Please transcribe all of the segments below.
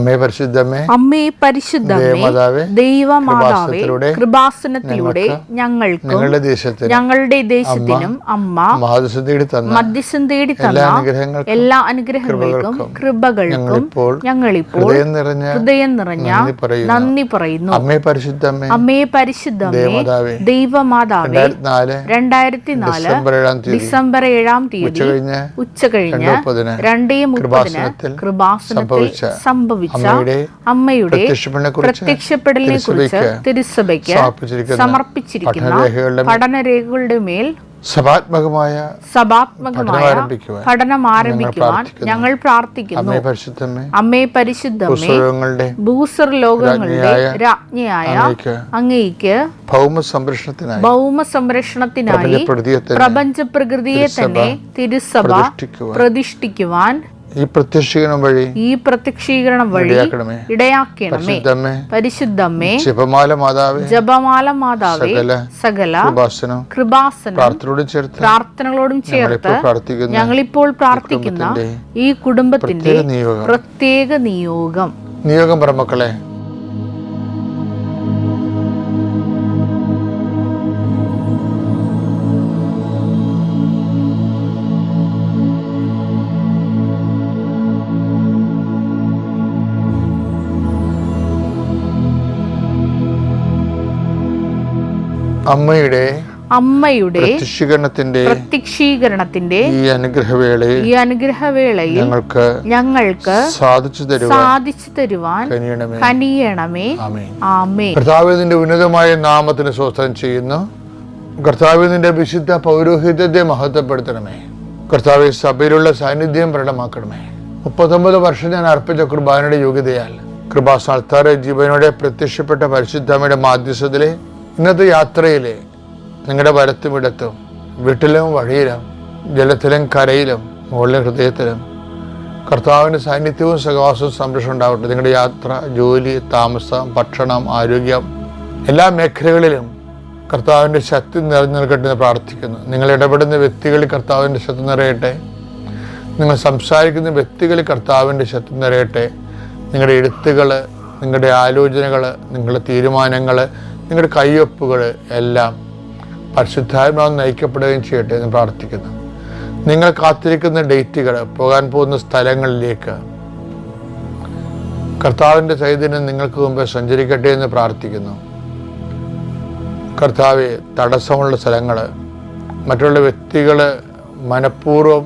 അമ്മേ പരിശുദ്ധമേ, അമ്മേ പരിശുദ്ധമേ, ദൈവമാതാവേ, കൃപാസനത്തിലൂടെ ഞങ്ങൾക്കും ഞങ്ങളുടെ ദേശത്തിനും അമ്മ മധ്യസ്ഥം തേടി തന്ന എല്ലാ അനുഗ്രഹങ്ങൾക്കും കൃപകൾക്കും ഞങ്ങളിപ്പോൾ ഹൃദയം നിറഞ്ഞ നന്ദി പറയുന്നു. അമ്മേ പരിശുദ്ധമേ, അമ്മേ പരിശുദ്ധമേ, ദൈവമാതാവേ, 2004 ഡിസംബർ 7 തീയതി ഉച്ചകഴിഞ്ഞ് 2:30 കൃപാസനത്തിൽ സംഭവിച്ച അമ്മയുടെ പ്രത്യക്ഷപ്പെടലിനെ കുറിച്ച് തിരുസഭയ്ക്ക് സമർപ്പിച്ചിരിക്കുന്ന പഠനരേഖകളുടെ മേൽ സഭാത്മകമായ പഠനം ആരംഭിക്കുവാൻ ഞങ്ങൾ പ്രാർത്ഥിക്കുന്നു. അമ്മേ പരിശുദ്ധമേ, ഭൂസ്വർലോകങ്ങളുടെ രാജ്ഞിയായ അങ്ങേയ്ക്ക് ഭൗമ സംരക്ഷണത്തിനായി പ്രപഞ്ച പ്രകൃതിയെ തന്നെ തിരുസഭ പ്രതിഷ്ഠിക്കുവാൻ ഈ പ്രത്യക്ഷീകരണം വഴി ഇടയാക്കണമേ. പരിശുദ്ധമേ, ജപമാല മാതാവേ, സകല കൃപാസനം പ്രാർത്ഥനകളോടും ചേർത്ത് ഞങ്ങളിപ്പോൾ പ്രാർത്ഥിക്കുന്ന ഈ കുടുംബത്തിന്റെ പ്രത്യേക നിയോഗം പറമക്കളെ, അമ്മയുടെ പ്രത്യക്ഷീകരണത്തിന്റെ ഈ അനുഗ്രഹവേളയിൽ ഞങ്ങൾക്ക് സാധിച്ചു തരുവാൻ കനിയണമേ. ആമേൻ. കർത്താവിന്റെ ഉന്നതമായ നാമത്തിന് സ്തോത്രം ചെയ്യുന്നു. കർത്താവിന്റെ വിശുദ്ധ പൗരോഹിത്യത്തെ മഹത്വപ്പെടുത്തണമേ. കർത്താവ് സഭയിലുള്ള സാന്നിധ്യം പ്രകടമാക്കണമേ. 39 വർഷം ഞാൻ അർപ്പിച്ച കുർബാനയുടെ യോഗ്യതയാൽ കൃപാസ്ഥാനത്താറെ ജീവനോടെ പ്രത്യക്ഷപ്പെട്ട പരിശുദ്ധമ്മയുടെ മാധ്യസ്ഥതയിലെ ഇന്നത്തെ യാത്രയിലെ നിങ്ങളുടെ വലത്തും ഇടത്തും, വീട്ടിലും വഴിയിലും, ജലത്തിലും കരയിലും, മുകളിലും ഹൃദയത്തിലും കർത്താവിൻ്റെ സാന്നിധ്യവും സഹവാസവും സംരക്ഷണം ഉണ്ടാവട്ടെ. നിങ്ങളുടെ യാത്ര, ജോലി, താമസം, ഭക്ഷണം, ആരോഗ്യം, എല്ലാ മേഖലകളിലും കർത്താവിൻ്റെ ശക്തി നിറഞ്ഞു നിൽക്കട്ടെ എന്ന് പ്രാർത്ഥിക്കുന്നു. നിങ്ങൾ ഇടപെടുന്ന വ്യക്തികളിൽ കർത്താവിൻ്റെ ശക്തി നിറയട്ടെ. നിങ്ങൾ സംസാരിക്കുന്ന വ്യക്തികളിൽ കർത്താവിൻ്റെ ശക്തി നിറയട്ടെ. നിങ്ങളുടെ എഴുത്തുകൾ, നിങ്ങളുടെ ആലോചനകൾ, നിങ്ങളുടെ തീരുമാനങ്ങൾ, നിങ്ങളുടെ കയ്യൊപ്പുകൾ എല്ലാം പരിശുദ്ധാത്മാവ് നയിക്കപ്പെടുകയും ചെയ്യട്ടെ എന്ന് പ്രാർത്ഥിക്കുന്നു. നിങ്ങൾ കാത്തിരിക്കുന്ന ഡേറ്റുകൾ, പോകാൻ പോകുന്ന സ്ഥലങ്ങളിലേക്ക് കർത്താവിൻ്റെ ചൈതന്യം നിങ്ങൾക്ക് മുമ്പ് സഞ്ചരിക്കട്ടെ എന്ന് പ്രാർത്ഥിക്കുന്നു. കർത്താവെ, തടസ്സമുള്ള സ്ഥലങ്ങൾ, മറ്റുള്ള വ്യക്തികൾ മനഃപൂർവ്വം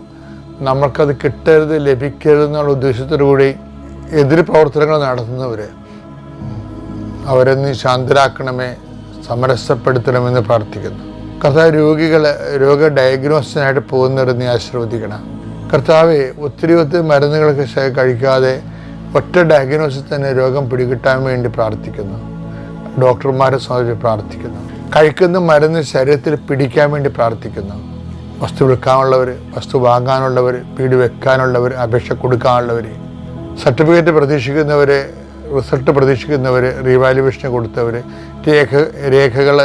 നമ്മൾക്കത് കിട്ടരുത്, ലഭിക്കരുത് എന്നുള്ള ഉദ്ദേശത്തോടു കൂടി എതിര് പ്രവർത്തനങ്ങൾ നടത്തുന്നവർ, അവരെ നീ ശാന്തരാക്കണമേ, സമരസപ്പെടുത്തണമെന്ന് പ്രാർത്ഥിക്കുന്നു. കർത്താവ്, രോഗ ഡയഗ്നോസിനായിട്ട് പോകുന്നവർ നീ ആശീർവദിക്കണം. കർത്താവെ, ഒത്തിരി മരുന്നുകളൊക്കെ കഴിക്കാതെ ഒറ്റ ഡയഗ്നോസിൽ തന്നെ രോഗം പിടികിട്ടാൻ വേണ്ടി പ്രാർത്ഥിക്കുന്നു. ഡോക്ടർമാരെ സംബന്ധിച്ച് പ്രാർത്ഥിക്കുന്നു. കഴിക്കുന്ന മരുന്ന് ശരീരത്തിൽ പിടിക്കാൻ വേണ്ടി പ്രാർത്ഥിക്കുന്നു. വസ്തു വിൽക്കാനുള്ളവർ, വസ്തു വാങ്ങാനുള്ളവർ, വീട് വെക്കാനുള്ളവർ, അപേക്ഷ കൊടുക്കാനുള്ളവർ, സർട്ടിഫിക്കറ്റ് പ്രതീക്ഷിക്കുന്നവർ, റിസൾട്ട് പ്രതീക്ഷിക്കുന്നവർ, റീവാലുവേഷന് കൊടുത്തവർ, രേഖകൾ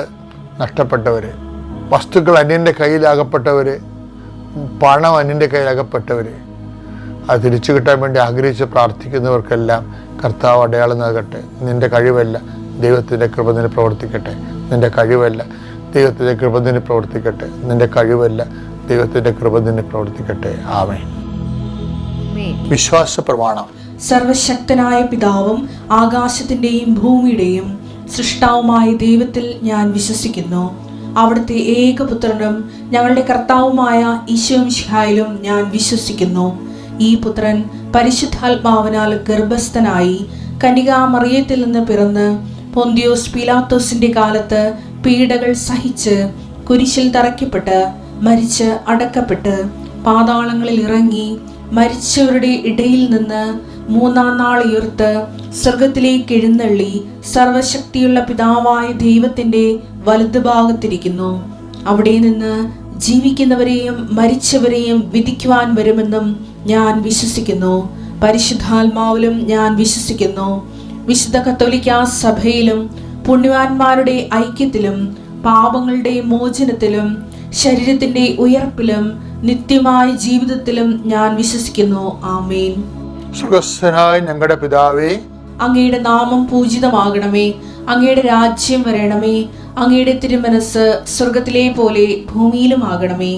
നഷ്ടപ്പെട്ടവർ, വസ്തുക്കൾ അന്യൻ്റെ കയ്യിലാകപ്പെട്ടവർ, പണം അന്യൻ്റെ കയ്യിലാകപ്പെട്ടവർ, അത് തിരിച്ചു കിട്ടാൻ വേണ്ടി ആഗ്രഹിച്ച് പ്രാർത്ഥിക്കുന്നവർക്കെല്ലാം കർത്താവ് അടയാളം നൽകട്ടെ. നിൻ്റെ കഴിവല്ല, ദൈവത്തിൻ്റെ കൃപ നിന്നെ പ്രവർത്തിക്കട്ടെ. നിൻ്റെ കഴിവല്ല, ദൈവത്തിൻ്റെ കൃപ നിന്നെ പ്രവർത്തിക്കട്ടെ. നിൻ്റെ കഴിവല്ല, ദൈവത്തിൻ്റെ കൃപ നിന്നെ പ്രവർത്തിക്കട്ടെ. ആമേൻ. വിശ്വാസ പ്രമാണം. സർവശക്തനായ പിതാവും ആകാശത്തിൻ്റെയും ഭൂമിയുടെയും സൃഷ്ടാവുമായ ദൈവത്തിൽ ഞാൻ വിശ്വസിക്കുന്നു. അവിടുത്തെ ഏകപുത്രനും ഞങ്ങളുടെ കർത്താവുമായ ഈശോ മിശിഹായിലും ഞാൻ വിശ്വസിക്കുന്നു. ഈ പുത്രൻ പരിശുദ്ധാത്മാവിനാൽ ഗർഭസ്ഥനായി കന്യകാമറിയത്തിൽ നിന്ന് പിറന്ന് പൊന്തിയോസ് പീലാത്തോസിന്റെ കാലത്ത് പീഡകൾ സഹിച്ച് കുരിശിൽ തറയ്ക്കപ്പെട്ട് മരിച്ച് അടക്കപ്പെട്ട് പാതാളങ്ങളിൽ ഇറങ്ങി മരിച്ചവരുടെ ഇടയിൽ നിന്ന് 3-ാം നാൾ ഉയർത്ത് സ്വർഗത്തിലേക്ക് എഴുന്നള്ളി സർവശക്തിയുള്ള പിതാവായ ദൈവത്തിന്റെ വലതുഭാഗത്തിരിക്കുന്നു. അവിടെ നിന്ന് ജീവിക്കുന്നവരെയും മരിച്ചവരെയും വിധിക്കുവാൻ വരുമെന്നും ഞാൻ വിശ്വസിക്കുന്നു. പരിശുദ്ധാത്മാവിലും ഞാൻ വിശ്വസിക്കുന്നു. വിശുദ്ധ കത്തോലിക്കാ സഭയിലും പുണ്യവാന്മാരുടെ ഐക്യത്തിലും പാപങ്ങളുടെ മോചനത്തിലും ശരീരത്തിന്റെ ഉയർപ്പിലും നിത്യമായ ജീവിതത്തിലും ഞാൻ വിശ്വസിക്കുന്നു. ആമേൻ. സ്വർഗ്ഗസ്ഥനായ ഞങ്ങളുടെ പിതാവേ, അങ്ങയുടെ നാമം പൂജിതമാകണമേ. അങ്ങയുടെ രാജ്യം വരണമേ. അങ്ങയുടെ തിരുമനസ് സ്വർഗത്തിലെ പോലെ ഭൂമിയിലുമാകണമേ.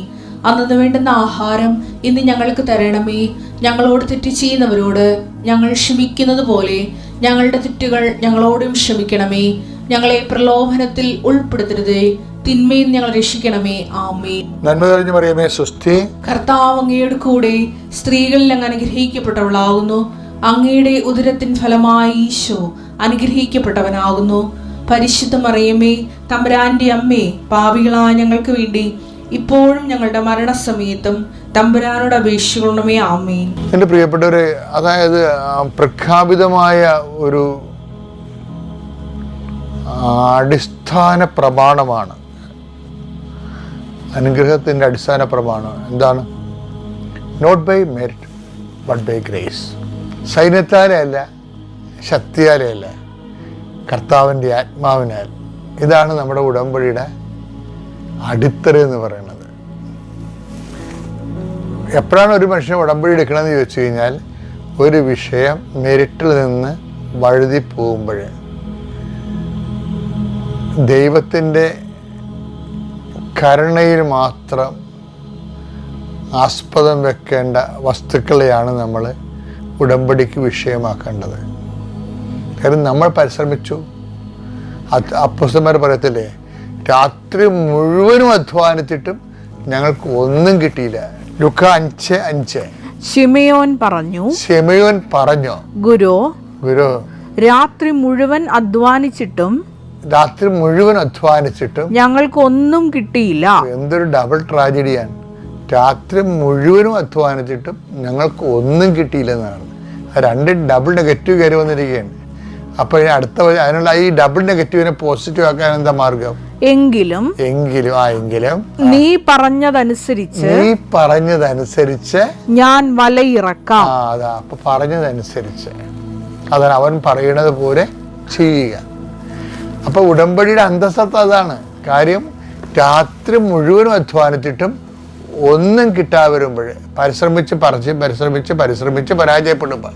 അന്നു വേണ്ടുന്ന ആഹാരം ഇന്ന് ഞങ്ങൾക്ക് തരണമേ. ഞങ്ങളോട് തെറ്റ് ചെയ്യുന്നവരോട് ഞങ്ങൾ ക്ഷമിക്കുന്നത് പോലെ ഞങ്ങളുടെ തെറ്റുകൾ ഞങ്ങളോടും ക്ഷമിക്കണമേ. ഞങ്ങളെ പ്രലോഭനത്തിൽ ഉൾപ്പെടുത്തരുതേ, തിന്മയിൽ ഞങ്ങൾ രക്ഷിക്കണമേ. ആമേൻ. നന്മ നിറഞ്ഞ മറിയമേ, സ്വസ്തി. കർത്താവ് അങ്ങയുടെ കൂടെ സ്ത്രീകളിൽ അങ്ങ് അനുഗ്രഹിക്കപ്പെട്ടവളാകുന്നു. അങ്ങയുടെ ഉദരത്തിൻ ഫലമായി ഈശോ അനുഗ്രഹിക്കപ്പെട്ടവനാകുന്നു. പരിശുദ്ധ മറിയമേ, തമ്പുരാന്റെ അമ്മേ, പാപികളായ ഞങ്ങൾക്ക് വേണ്ടി ഇപ്പോഴും ഞങ്ങളുടെ മരണസമയത്തും തമ്പുരാനോട് അപേക്ഷിക്കണമേ. ആമേൻ. എൻ്റെ പ്രിയപ്പെട്ടവരെ, അതായത് പ്രഖ്യാപിതമായ ഒരു അടിസ്ഥാന പ്രമാണമാണ്, അനുഗ്രഹത്തിൻ്റെ അടിസ്ഥാന പ്രമാണം. എന്താണ്? Not by merit but by grace. സൈന്യത്താലേ അല്ല, ശക്തിയാലേ അല്ല, കർത്താവിൻ്റെ ആത്മാവിനാൽ. ഇതാണ് നമ്മുടെ ഉടമ്പടിയുടെ അടിത്തറ എന്ന് പറയുന്നത്. എപ്പോഴാണ് ഒരു മനുഷ്യൻ ഉടമ്പടി എടുക്കണമെന്ന് ചോദിച്ചു കഴിഞ്ഞാൽ, ഒരു വിഷയം മെറിറ്റിൽ നിന്ന് വഴുതി പോകുമ്പോൾ ദൈവത്തിൻ്റെ കരുണയിൽ മാത്രം ആസ്പദം വെക്കേണ്ട വസ്തുക്കളെയാണ് നമ്മൾ ഉടമ്പടിക്ക് വിഷയമാക്കേണ്ടത്. കാരണം നമ്മൾ പരിശ്രമിച്ചു. അപ്പോസ്തലന്മാർ പറയത്തില്ലേ, രാത്രി മുഴുവനും അധ്വാനിച്ചിട്ടും ഞങ്ങൾക്ക് ഒന്നും കിട്ടിയില്ല. ലുക്ക 5:5. ശിമയോൻ പറഞ്ഞു, ഗുരു രാത്രി മുഴുവൻ അധ്വാനിച്ചിട്ടും ഞങ്ങൾക്ക് ഒന്നും കിട്ടിയില്ല. എന്തൊരു ഡബിൾ ട്രാജഡിയാണ്. രാത്രി മുഴുവനും അധ്വാനിച്ചിട്ടും ഞങ്ങൾക്ക് ഒന്നും കിട്ടിയില്ലെന്നാണ്. രണ്ട് ഡബിൾ നെഗറ്റീവ് കയറി വന്നിരിക്കുകയാണ്. അപ്പോൾ അതിനുള്ള ഈ ഡബിൾ നെഗറ്റീവിനെ പോസിറ്റീവ് ആക്കാൻ എന്താ മാർഗം? എങ്കിലും നീ പറഞ്ഞതനുസരിച്ച് ഞാൻ വലയിറക്കാം. അതാ, അപ്പൊ പറഞ്ഞതനുസരിച്ച്, അതാണ് അവൻ പറയണത് പോലെ ചെയ്യുക. അപ്പൊ ഉടമ്പടിയുടെ അന്തസ്സത്ത അതാണ്. കാര്യം, രാത്രി മുഴുവനും അധ്വാനിച്ചിട്ടും ഒന്നും കിട്ടാതെ വരുമ്പോൾ, പരിശ്രമിച്ച് പരാജയപ്പെടുമ്പോൾ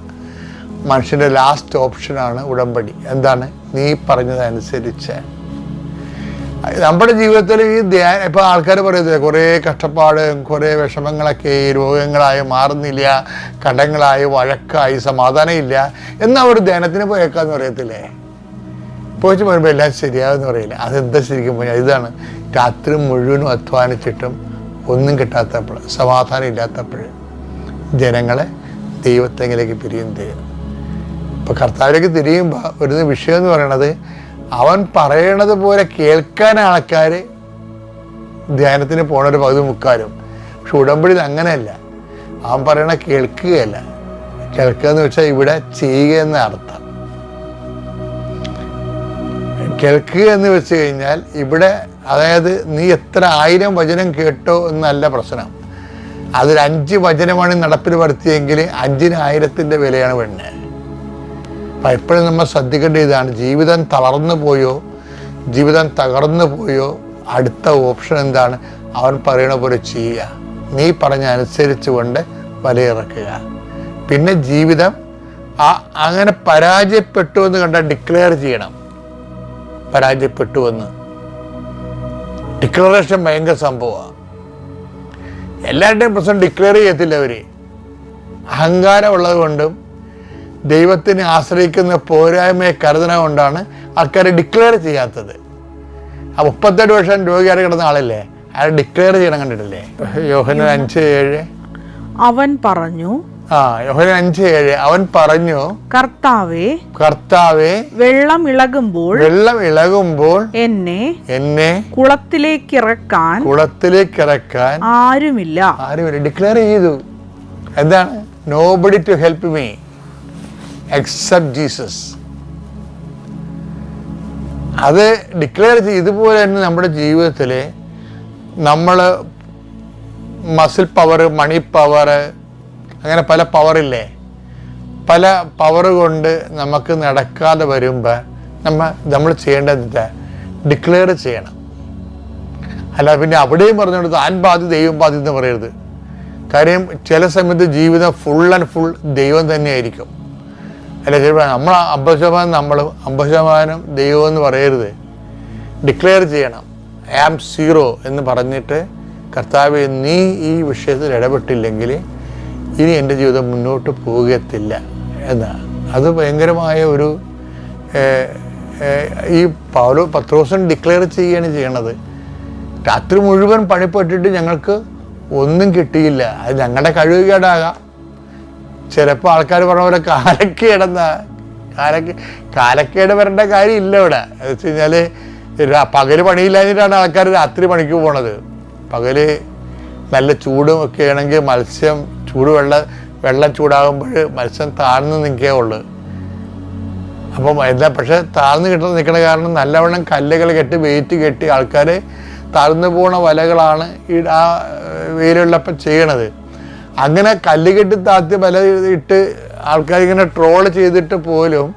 മനുഷ്യൻ്റെ ലാസ്റ്റ് ഓപ്ഷനാണ് ഉടമ്പടി. എന്താണ്? നീ പറഞ്ഞതനുസരിച്ച്. നമ്മുടെ ജീവിതത്തിൽ ഈ ധ്യാനം, ഇപ്പോൾ ആൾക്കാർ പറയത്തില്ല, കുറേ കഷ്ടപ്പാട്, കുറേ വിഷമങ്ങളൊക്കെ, രോഗങ്ങളായി മാറുന്നില്ല, കടങ്ങളായി, വഴക്കായി, സമാധാനം ഇല്ല, എന്നാൽ ഒരു ധ്യാനത്തിന് പോയേക്കാന്ന് പറയത്തില്ലേ? പോയിട്ട് പറയുമ്പോൾ എല്ലാം ശരിയാവെന്ന് പറയില്ല. അതെന്താ ശരിക്കും പറഞ്ഞാൽ ഇതാണ്, രാത്രി മുഴുവനും അധ്വാനിച്ചിട്ടും ഒന്നും കിട്ടാത്തപ്പോൾ, സമാധാനം ഇല്ലാത്തപ്പോൾ ജനങ്ങളെ ദൈവത്തെങ്കിലേക്ക് പിരിയും ചെയ്യും. ഇപ്പോൾ കർത്താവിലേക്ക് തിരിയുമ്പോൾ വരുന്ന വിഷയം എന്ന് പറയണത്, അവൻ പറയണത് പോലെ കേൾക്കാൻ ആൾക്കാർ ധ്യാനത്തിന് പോണൊരു പകുതി മുക്കാലും. പക്ഷെ ഉടമ്പടിയിൽ അങ്ങനെയല്ല. അവൻ പറയണ കേൾക്കുകയല്ല. കേൾക്കുക എന്ന് വെച്ചാൽ ഇവിടെ ചെയ്യുക എന്ന അർത്ഥം. കേൾക്കുക എന്ന് വെച്ച് കഴിഞ്ഞാൽ ഇവിടെ, അതായത് നീ എത്ര 1000 വചനം കേട്ടോ എന്നല്ല പ്രശ്നം. അതിൽ 5 വചനമാണ് നടപ്പിൽ വരുത്തിയെങ്കിൽ 5-ന് 1000-ന്റെ വിലയാണ് വേണ്ടത്. അപ്പം എപ്പോഴും നമ്മൾ ശ്രദ്ധിക്കേണ്ട ഇതാണ്, ജീവിതം തളർന്നു പോയോ, ജീവിതം തകർന്നു പോയോ, അടുത്ത ഓപ്ഷൻ എന്താണ്? അവൻ പറയണ പോലെ ചെയ്യുക. നീ പറഞ്ഞ അനുസരിച്ച് കൊണ്ട് വലയിറക്കുക. പിന്നെ ജീവിതം അങ്ങനെ പരാജയപ്പെട്ടു എന്ന് കണ്ടാൽ ഡിക്ലെയർ ചെയ്യണം. പരാജയപ്പെട്ടുവെന്ന് ഡിക്ലറേഷൻ ഭയങ്കര സംഭവമാണ്. എല്ലാവരുടെയും പ്രശ്നം ഡിക്ലെയർ ചെയ്യത്തില്ല. അവർ അഹങ്കാരം ഉള്ളത് കൊണ്ടും ദൈവത്തിനെ ആശ്രയിക്കുന്ന പോരായ്മയെ കരുതണ കൊണ്ടാണ് ആൾക്കാർ ഡിക്ലെയർ ചെയ്യാത്തത്. 38 വർഷം രോഗിയായി കിടന്ന ആളല്ലേ, അയാൾ ഡിക്ലെയർ ചെയ്യണം, കണ്ടിട്ടില്ലേ? യോഹന്നാൻ 5:7 അവൻ പറഞ്ഞു, യോഹന്നാൻ 5:7 അവൻ പറഞ്ഞു, കർത്താവേ വെള്ളം ഇളകുമ്പോൾ എന്നെ കുളത്തിലേക്ക് ഇറക്കാൻ ആരുമില്ല. ഡിക്ലെയർ ചെയ്തു. എന്താണ്? Nobody to help me except Jesus. അത് ഡിക്ലെയർ ചെയ്ത്. ഇതുപോലെ തന്നെ നമ്മുടെ ജീവിതത്തിൽ നമ്മൾ മസിൽ പവർ, മണി പവർ, അങ്ങനെ പല പവറില്ലേ, പല പവർ കൊണ്ട് നമുക്ക് നടക്കാതെ വരുമ്പോൾ നമ്മൾ ചെയ്യേണ്ടത് ഡിക്ലെയർ ചെയ്യണം. അല്ല പിന്നെ അവിടെയും പറഞ്ഞുകൊണ്ട് താൻ ബാധി ദൈവം ബാധി എന്ന് പറയരുത്. കാര്യം ചില സമയത്ത് ജീവിതം ഫുൾ ആൻഡ് ഫുൾ ദൈവം തന്നെയായിരിക്കും. അല്ല, ചിലപ്പോൾ നമ്മൾ 50% നമ്മളും 50% ദൈവം എന്ന് പറയരുത്. ഡിക്ലെയർ ചെയ്യണം, ഐ ആം സീറോ എന്ന് പറഞ്ഞിട്ട്, കർത്താവേ നീ ഈ വിഷയത്തിൽ ഇടപെട്ടില്ലെങ്കിൽ ഇനി എൻ്റെ ജീവിതം മുന്നോട്ട് പോകത്തില്ല എന്നാണ്. അത് ഭയങ്കരമായ ഒരു ഈ പത്രോസൻ ഡിക്ലെയർ ചെയ്യുകയാണ് ചെയ്യണത്. രാത്രി മുഴുവൻ പണിപ്പെട്ടിട്ട് ഞങ്ങൾക്ക് ഒന്നും കിട്ടിയില്ല. അത് ഞങ്ങളുടെ കഴിവുകേടാകാം. ചിലപ്പോൾ ആൾക്കാർ പറഞ്ഞ പോലെ കാലക്കേട് വരേണ്ട കാര്യമില്ല ഇവിടെ. എന്ന് വെച്ച് കഴിഞ്ഞാൽ പകല് പണിയില്ലാഞ്ഞിട്ടാണ് ആൾക്കാർ രാത്രി പണിക്ക് പോണത്. പകല് നല്ല ചൂടും ഒക്കെ ആണെങ്കിൽ മത്സ്യം വെള്ളം ചൂടാകുമ്പോൾ മത്സ്യം താഴ്ന്നു നിൽക്കേ ഉള്ളു. അപ്പം പക്ഷെ താഴ്ന്നു നിൽക്കണ കാരണം നല്ലവണ്ണം കല്ലുകൾ കെട്ടി വെയിറ്റ് കെട്ടി ആൾക്കാർ താഴ്ന്നു പോണ വലകളാണ് ആ വെയിലുള്ളപ്പം ചെയ്യണത്. അങ്ങനെ കല്ല് കെട്ടി താഴ്ത്തി വല ഇട്ട് ആൾക്കാരിങ്ങനെ ട്രോൾ ചെയ്തിട്ട് പോലും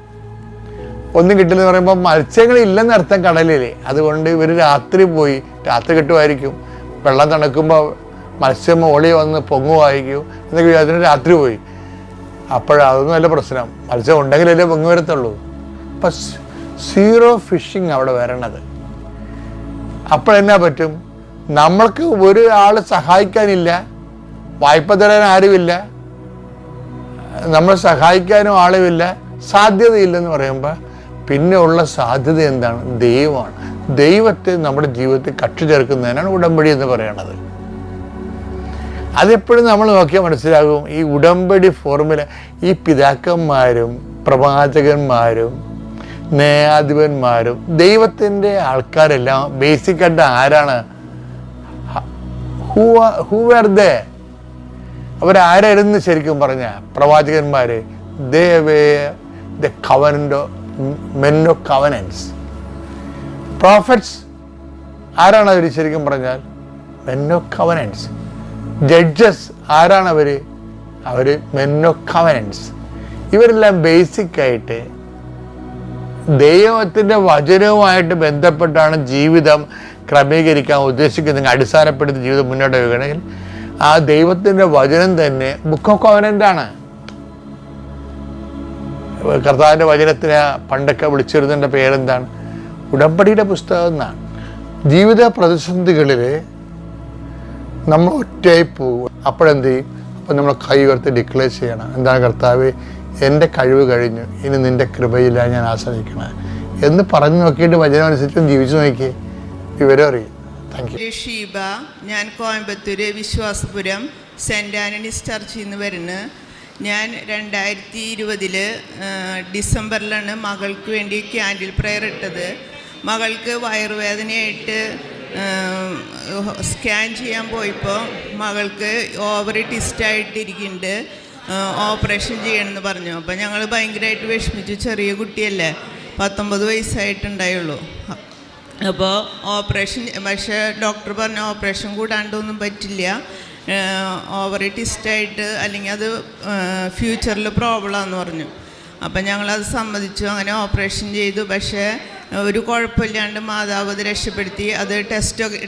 ഒന്നും കിട്ടില്ലെന്ന് പറയുമ്പോൾ മത്സ്യങ്ങളില്ലെന്ന് അർത്ഥം കടലിൽ. അതുകൊണ്ട് ഇവർ രാത്രി കെട്ടുമായിരിക്കും. വെള്ളം തണുക്കുമ്പോൾ മത്സ്യം ഓളി വന്ന് പൊങ്ങുമായിരിക്കും എന്നൊക്കെ അതിന് രാത്രി പോയി. അപ്പോഴതൊന്നും അല്ല പ്രശ്നം. മത്സ്യം ഉണ്ടെങ്കിലല്ലേ പൊങ്ങി വരത്തുള്ളൂ. അപ്പം സീറോ ഫിഷിങ് അവിടെ വരണത്. അപ്പോഴെന്നാ പറ്റും? നമ്മൾക്ക് ഒരാൾ സഹായിക്കാനില്ല, വായ്പ തരാൻ ആരുമില്ല, നമ്മൾ സഹായിക്കാനും ആളുമില്ല, സാധ്യതയില്ലെന്ന് പറയുമ്പോൾ പിന്നെ ഉള്ള സാധ്യത എന്താണ്? ദൈവമാണ്. ദൈവത്തെ നമ്മുടെ ജീവിതത്തിൽ കക്ഷി ചേർക്കുന്നതിനാണ് ഉടമ്പടി എന്ന് പറയണത്. അതെപ്പോഴും നമ്മൾ നോക്കിയാൽ മനസ്സിലാകും. ഈ ഉടമ്പടി ഫോർമുല ഈ പിതാക്കന്മാരും പ്രവാചകന്മാരും ന്യായാധിപന്മാരും ദൈവത്തിൻ്റെ ആൾക്കാരെല്ലാം ബേസിക്കായിട്ട് ആരാണ്? Who are they? അവരാരായിരുന്നു ശരിക്കും പറഞ്ഞ പ്രവാചകന്മാർ? They were the covenant men of കവനൻസ്. Prophets ആരാണ് അവർ ശരിക്കും പറഞ്ഞാൽ? Men of കവനൻസ്. ജഡ്ജസ് ആരാണ് അവർ മെൻ ഓഫ് കവനൻസ്. ഇവരെല്ലാം ബേസിക്കായിട്ട് ദൈവത്തിൻ്റെ വചനവുമായിട്ട് ബന്ധപ്പെട്ടാണ് ജീവിതം ക്രമീകരിക്കാൻ ഉദ്ദേശിക്കുന്നത്. അടിസ്ഥാനപ്പെടുത്തി ജീവിതം മുന്നോട്ട് വയ്ക്കണമെങ്കിൽ ആ ദൈവത്തിൻ്റെ വചനം തന്നെ ബുക്ക് ഓഫ് കവനൻ്റാണ്. കർത്താവിൻ്റെ വചനത്തിന് പണ്ടൊക്കെ വിളിച്ചിരുന്നതിൻ്റെ പേരെന്താണ്? ഉടമ്പടിയുടെ പുസ്തകം എന്നാണ്. ജീവിത പ്രതിസന്ധികളിൽ നമ്മൾ ഒറ്റയായി പോകും. അപ്പോഴെന്ത് ചെയ്യും? അപ്പം നമ്മൾ കൈ ഉയർത്തി ഡിക്ലെയർ ചെയ്യണം. എന്താണ്? കർത്താവേ, എൻ്റെ കഴിവ് കഴിഞ്ഞു, ഇനി നിൻ്റെ കൃപയിലാണ് ഞാൻ ആശ്രയിക്കണം എന്ന് പറഞ്ഞു നോക്കിയിട്ട് വചനം അനുസരിച്ചും ജീവിച്ചു നോക്കിയേ, വിവരം അറിയും. Thank you. ഷീബ, ഞാൻ കോയമ്പത്തൂര് വിശ്വാസപുരം സെൻറ്റ് ആൻ്റണീസ് ചർച്ചിൽ നിന്ന് വരുന്നു. ഞാൻ 2020 ഡിസംബറിലാണ് മകൾക്ക് വേണ്ടി ക്യാൻഡിൽ പ്രെയർ ഇട്ടത്. മകൾക്ക് വയറുവേദനയായിട്ട് സ്കാൻ ചെയ്യാൻ പോയപ്പോൾ മകൾക്ക് ഓവറി ട്വിസ്റ്റായിട്ടിരിക്കുന്നുണ്ട്, ഓപ്പറേഷൻ ചെയ്യണമെന്ന് പറഞ്ഞു. അപ്പോൾ ഞങ്ങൾ ഭയങ്കരമായിട്ട് വിഷമിച്ചു. ചെറിയ കുട്ടിയല്ലേ, 19 വയസ്സായിട്ടുണ്ടായുള്ളൂ. അപ്പോൾ ഓപ്പറേഷൻ, പക്ഷേ ഡോക്ടർ പറഞ്ഞു ഓപ്പറേഷൻ കൂടാണ്ടൊന്നും പറ്റില്ല, ഓവറി ട്വിസ്റ്റായിട്ട് അല്ലെങ്കിൽ അത് ഫ്യൂച്ചറിൽ പ്രോബ്ലമാണെന്ന് പറഞ്ഞു. അപ്പം ഞങ്ങളത് സമ്മതിച്ചു. അങ്ങനെ ഓപ്പറേഷൻ ചെയ്തു. പക്ഷേ ഒരു കുഴപ്പമില്ലാണ്ട് മാതാവ് അത് രക്ഷപ്പെടുത്തി. അത്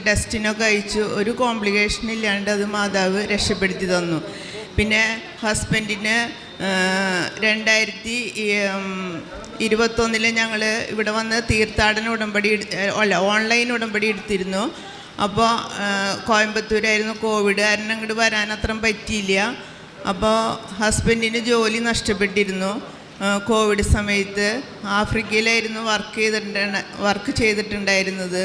ടെസ്റ്റിനൊക്കെ അയച്ചു. ഒരു കോംപ്ലിക്കേഷൻ ഇല്ലാണ്ട് അത് മാതാവ് രക്ഷപ്പെടുത്തി തന്നു. പിന്നെ ഹസ്ബൻഡിന് 2021 ഞങ്ങൾ ഇവിടെ വന്ന് തീർത്ഥാടന ഉടമ്പടി ഓൺലൈൻ ഉടമ്പടി എടുത്തിരുന്നു. അപ്പോൾ കോയമ്പത്തൂരായിരുന്നു, കോവിഡ് കാരണം ഇങ്ങോട്ട് വരാൻ അത്ര പറ്റിയില്ല. അപ്പോൾ ഹസ്ബൻഡിന് ജോലി നഷ്ടപ്പെട്ടിരുന്നു. കോവിഡ് സമയത്ത് ആഫ്രിക്കയിലായിരുന്നു വർക്ക് ചെയ്തിട്ടുണ്ടായിരുന്നത്.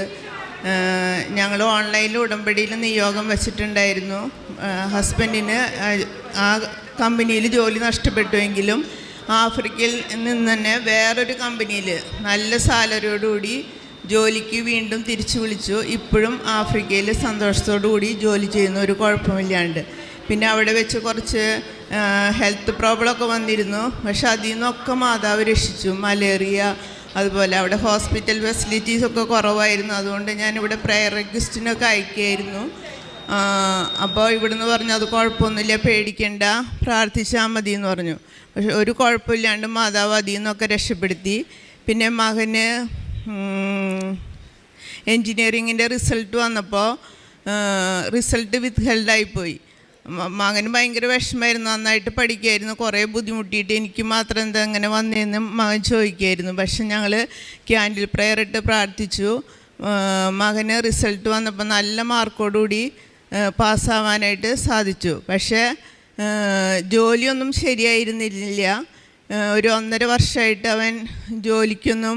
ഞങ്ങൾ ഓൺലൈനിൽ ഉടമ്പടിയിൽ നിയോഗം വെച്ചിട്ടുണ്ടായിരുന്നു. ഹസ്ബൻഡിന് ആ കമ്പനിയിൽ ജോലി നഷ്ടപ്പെട്ടുവെങ്കിലും ആഫ്രിക്കയിൽ നിന്ന് തന്നെ വേറൊരു കമ്പനിയിൽ നല്ല സാലറിയോടുകൂടി ജോലിക്ക് വീണ്ടും തിരിച്ചു വിളിച്ചു. ഇപ്പോഴും ആഫ്രിക്കയിൽ സന്തോഷത്തോടു കൂടി ജോലി ചെയ്യുന്നു, ഒരു കുഴപ്പമില്ലാണ്ട്. പിന്നെ അവിടെ വെച്ച് കുറച്ച് ഹെൽത്ത് പ്രോബ്ലമൊക്കെ വന്നിരുന്നു. പക്ഷെ അതിൽ നിന്നൊക്കെ മാതാവ് രക്ഷിച്ചു. മലേറിയ, അതുപോലെ അവിടെ ഹോസ്പിറ്റൽ ഫെസിലിറ്റീസൊക്കെ കുറവായിരുന്നു. അതുകൊണ്ട് ഞാനിവിടെ പ്രെയർ റിക്വസ്റ്റിനൊക്കെ അയക്കുകയായിരുന്നു. അപ്പോൾ ഇവിടുന്ന് പറഞ്ഞു അത് കുഴപ്പമൊന്നുമില്ല, പേടിക്കണ്ട, പ്രാർത്ഥിച്ചാൽ മതി എന്ന് പറഞ്ഞു. പക്ഷെ ഒരു കുഴപ്പമില്ലാണ്ട് മാതാവ് അതിൽ നിന്നൊക്കെ രക്ഷപ്പെടുത്തി. പിന്നെ മകന് എൻജിനീയറിങ്ങിൻ്റെ റിസൾട്ട് വന്നപ്പോൾ റിസൾട്ട് വിത്ത് ഹെൽഡായിപ്പോയി. മകന് ഭയങ്കര വിഷമമായിരുന്നു, നന്നായിട്ട് പഠിക്കുമായിരുന്നു, കുറേ ബുദ്ധിമുട്ടിയിട്ട് എനിക്ക് മാത്രം എന്താ അങ്ങനെ വന്നതെന്ന് മകൻ ചോദിക്കുമായിരുന്നു. പക്ഷെ ഞങ്ങൾ ക്യാൻഡിൽ പ്രെയർ ഇട്ട് പ്രാർത്ഥിച്ചു. മകന് റിസൾട്ട് വന്നപ്പോൾ നല്ല മാർക്കോടുകൂടി പാസ്സാവാനായിട്ട് സാധിച്ചു. പക്ഷേ ജോലിയൊന്നും ശരിയായിരുന്നില്ല. ഒരു 1.5 വർഷമായിട്ട് അവൻ ജോലിക്കൊന്നും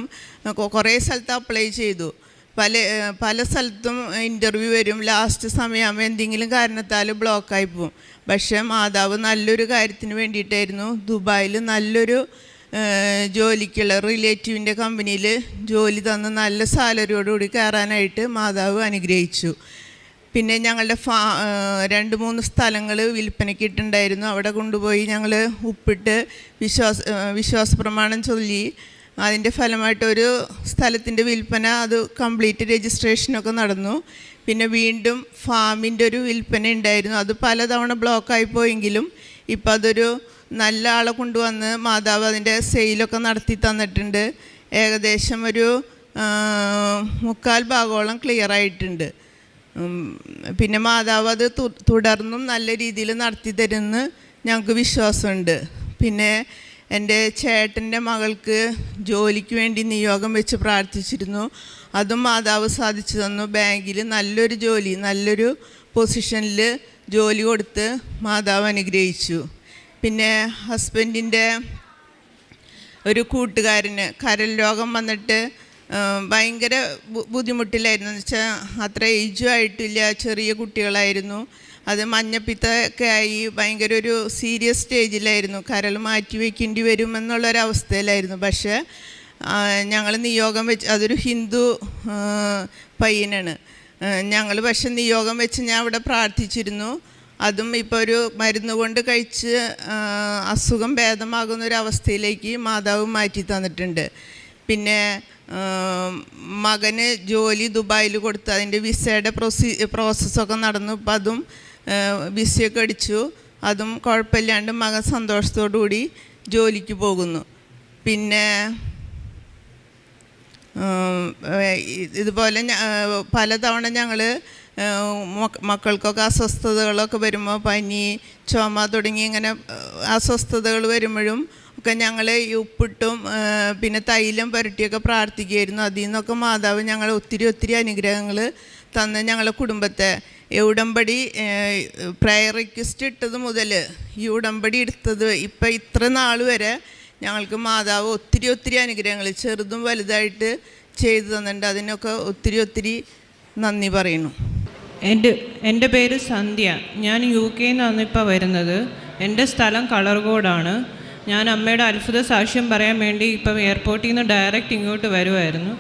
കുറേ സ്ഥലത്ത് അപ്ലൈ ചെയ്തു. പല സ്ഥലത്തും ഇൻ്റർവ്യൂ വരും, ലാസ്റ്റ് സമയമാകുമ്പോൾ എന്തെങ്കിലും കാരണത്താൽ ബ്ലോക്കായി പോകും. പക്ഷേ മാതാവ് നല്ലൊരു കാര്യത്തിന് വേണ്ടിയിട്ടായിരുന്നു ദുബായിൽ നല്ലൊരു ജോലിക്കുള്ള റിലേറ്റീവിൻ്റെ കമ്പനിയിൽ ജോലി തന്ന് നല്ല സാലറിയോടുകൂടി കയറാനായിട്ട് മാതാവ് അനുഗ്രഹിച്ചു. പിന്നെ ഞങ്ങളുടെ 2-3 സ്ഥലങ്ങൾ വിൽപ്പനയ്ക്ക് ഇട്ടുണ്ടായിരുന്നു. അവിടെ കൊണ്ടുപോയി ഞങ്ങൾ ഉപ്പിട്ട് വിശ്വാസ പ്രമാണം ചൊല്ലി. അതിൻ്റെ ഫലമായിട്ട് ഒരു സ്ഥലത്തിൻ്റെ വിൽപ്പന അത് കംപ്ലീറ്റ് രജിസ്ട്രേഷനൊക്കെ നടന്നു. പിന്നെ വീണ്ടും ഫാമിൻ്റെ ഒരു വിൽപ്പന ഉണ്ടായിരുന്നു. അത് പലതവണ ബ്ലോക്കായി പോയെങ്കിലും ഇപ്പം അതൊരു നല്ല ആളെ കൊണ്ടുവന്ന് മാതാവ് അതിൻ്റെ സെയിലൊക്കെ നടത്തി തന്നിട്ടുണ്ട്. ഏകദേശം ഒരു 3/4 ഭാഗോളം ക്ലിയർ ആയിട്ടുണ്ട്. പിന്നെ മാതാവ് അത് തുടർന്നും നല്ല രീതിയിൽ നടത്തി തരുമെന്ന് ഞങ്ങൾക്ക് വിശ്വാസമുണ്ട്. പിന്നെ എൻ്റെ ചേട്ടൻ്റെ മകൾക്ക് ജോലിക്ക് വേണ്ടി നിയോഗം വെച്ച് പ്രാർത്ഥിച്ചിരുന്നു. അതും മാതാവ് സാധിച്ചു തന്നു. ബാങ്കിൽ നല്ലൊരു ജോലി, നല്ലൊരു പൊസിഷനിൽ ജോലി കൊടുത്ത് മാതാവ് അനുഗ്രഹിച്ചു. പിന്നെ ഹസ്ബൻഡിൻ്റെ ഒരു കൂട്ടുകാരന് കരൾ രോഗം വന്നിട്ട് ഭയങ്കര ബുദ്ധിമുട്ടിലായിരുന്നു. എന്ന് വെച്ചാൽ അത്ര ഏജും ആയിട്ടില്ല, ചെറിയ കുട്ടികളായിരുന്നു. അത് മഞ്ഞപ്പിത്തമൊക്കെ ആയി ഭയങ്കര ഒരു സീരിയസ് സ്റ്റേജിലായിരുന്നു. കരൾ മാറ്റി വയ്ക്കേണ്ടി വരുമെന്നുള്ളൊരവസ്ഥയിലായിരുന്നു. പക്ഷേ ഞങ്ങൾ നിയോഗം വെച്ച്, അതൊരു ഹിന്ദു പയ്യനാണ്. ഞങ്ങൾ പക്ഷെ നിയോഗം വെച്ച് ഞാൻ അവിടെ പ്രാർത്ഥിച്ചിരുന്നു. അതും ഇപ്പോൾ ഒരു മരുന്ന് കൊണ്ട് കഴിച്ച് അസുഖം ഭേദമാകുന്നൊരവസ്ഥയിലേക്ക് മാതാവ് മാറ്റി തന്നിട്ടുണ്ട്. പിന്നെ മകന് ജോലി ദുബായിൽ കൊടുത്ത് അതിൻ്റെ വിസയുടെ പ്രോസസ്സൊക്കെ നടന്നു. ഇപ്പം അതും വിസയൊക്കെ അടിച്ചു. അതും കുഴപ്പമില്ലാണ്ട് മകൻ സന്തോഷത്തോടു കൂടി ജോലിക്ക് പോകുന്നു. പിന്നെ ഇതുപോലെ പലതവണ ഞങ്ങൾ മക്കൾക്കൊക്കെ അസ്വസ്ഥതകളൊക്കെ വരുമ്പോൾ പനി, ചുമ തുടങ്ങി ഇങ്ങനെ അസ്വസ്ഥതകൾ വരുമ്പോഴും ഒക്കെ ഞങ്ങൾ ഈ ഉപ്പിട്ടും പിന്നെ തൈലം പുരട്ടിയൊക്കെ പ്രാർത്ഥിക്കുമായിരുന്നു. അതിൽ നിന്നൊക്കെ മാതാവ് ഞങ്ങൾ ഒത്തിരി അനുഗ്രഹങ്ങൾ തന്ന് ഞങ്ങളുടെ കുടുംബത്തെ ഉടമ്പടി പ്രയർ റിക്വസ്റ്റ് ഇട്ടത് മുതൽ ഈ ഉടമ്പടി എടുത്തത് ഇപ്പം ഇത്ര നാൾ വരെ ഞങ്ങൾക്ക് മാതാവ് ഒത്തിരി അനുഗ്രഹങ്ങൾ ചെറുതും വലുതായിട്ട് ചെയ്തു തന്നിട്ടുണ്ട്. അതിനൊക്കെ ഒത്തിരി നന്ദി പറയുന്നു. എൻ്റെ പേര് സന്ധ്യ. ഞാൻ UK നിന്നാണ് ഇപ്പോൾ വരുന്നത്. എൻ്റെ സ്ഥലം കളർകോടാണ്. ഞാൻ അമ്മയുടെ അത്ഭുത സാക്ഷ്യം പറയാൻ വേണ്ടി ഇപ്പം എയർപോർട്ടിൽ നിന്ന് ഡയറക്റ്റ് ഇങ്ങോട്ട് വരുമായിരുന്നു.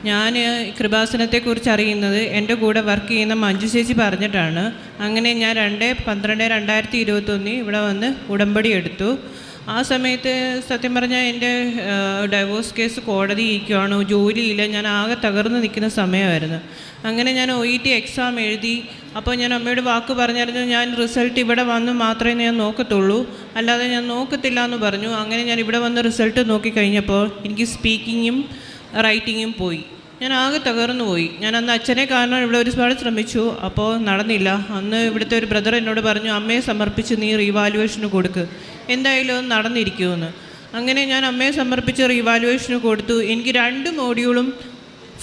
ഞാൻ കൃപാസനത്തെക്കുറിച്ച് അറിയുന്നത് എൻ്റെ കൂടെ വർക്ക് ചെയ്യുന്ന മഞ്ജു ചേച്ചി പറഞ്ഞിട്ടാണ്. അങ്ങനെ ഞാൻ 2/12/2021 ഇവിടെ വന്ന് ഉടമ്പടി എടുത്തു. ആ സമയത്ത് സത്യം പറഞ്ഞാൽ എൻ്റെ ഡൈവോഴ്സ് കേസ് കോടതി ഇരിക്കുകയാണ്, ജോലിയില്ല, ഞാൻ ആകെ തകർന്ന് നിൽക്കുന്ന സമയമായിരുന്നു. അങ്ങനെ ഞാൻ OET എക്സാം എഴുതി. അപ്പോൾ ഞാൻ അമ്മയോട് വാക്ക് പറഞ്ഞായിരുന്നു, ഞാൻ റിസൾട്ട് ഇവിടെ വന്ന് മാത്രമേ ഞാൻ നോക്കത്തുള്ളൂ, അല്ലാതെ ഞാൻ നോക്കത്തില്ല എന്ന് പറഞ്ഞു. അങ്ങനെ ഞാൻ ഇവിടെ വന്ന് റിസൾട്ട് നോക്കിക്കഴിഞ്ഞപ്പോൾ എനിക്ക് സ്പീക്കിങ്ങും റൈറ്റിങ്ങും പോയി. ഞാൻ ആകെ തകർന്നു പോയി. ഞാൻ അന്ന് അച്ഛനെ കാണാൻ ഇവിടെ ഒരുപാട് ശ്രമിച്ചു, അപ്പോൾ നടന്നില്ല. അന്ന് ഇവിടുത്തെ ഒരു ബ്രദർ എന്നോട് പറഞ്ഞു, അമ്മയെ സമർപ്പിച്ച് നീ റീവാലുവേഷന് കൊടുക്ക്, എന്തായാലും അത് നടന്നിരിക്കുമെന്ന്. അങ്ങനെ ഞാൻ അമ്മയെ സമർപ്പിച്ച് റീവാലുവേഷന് കൊടുത്തു. എനിക്ക് 2 മോഡ്യൂളും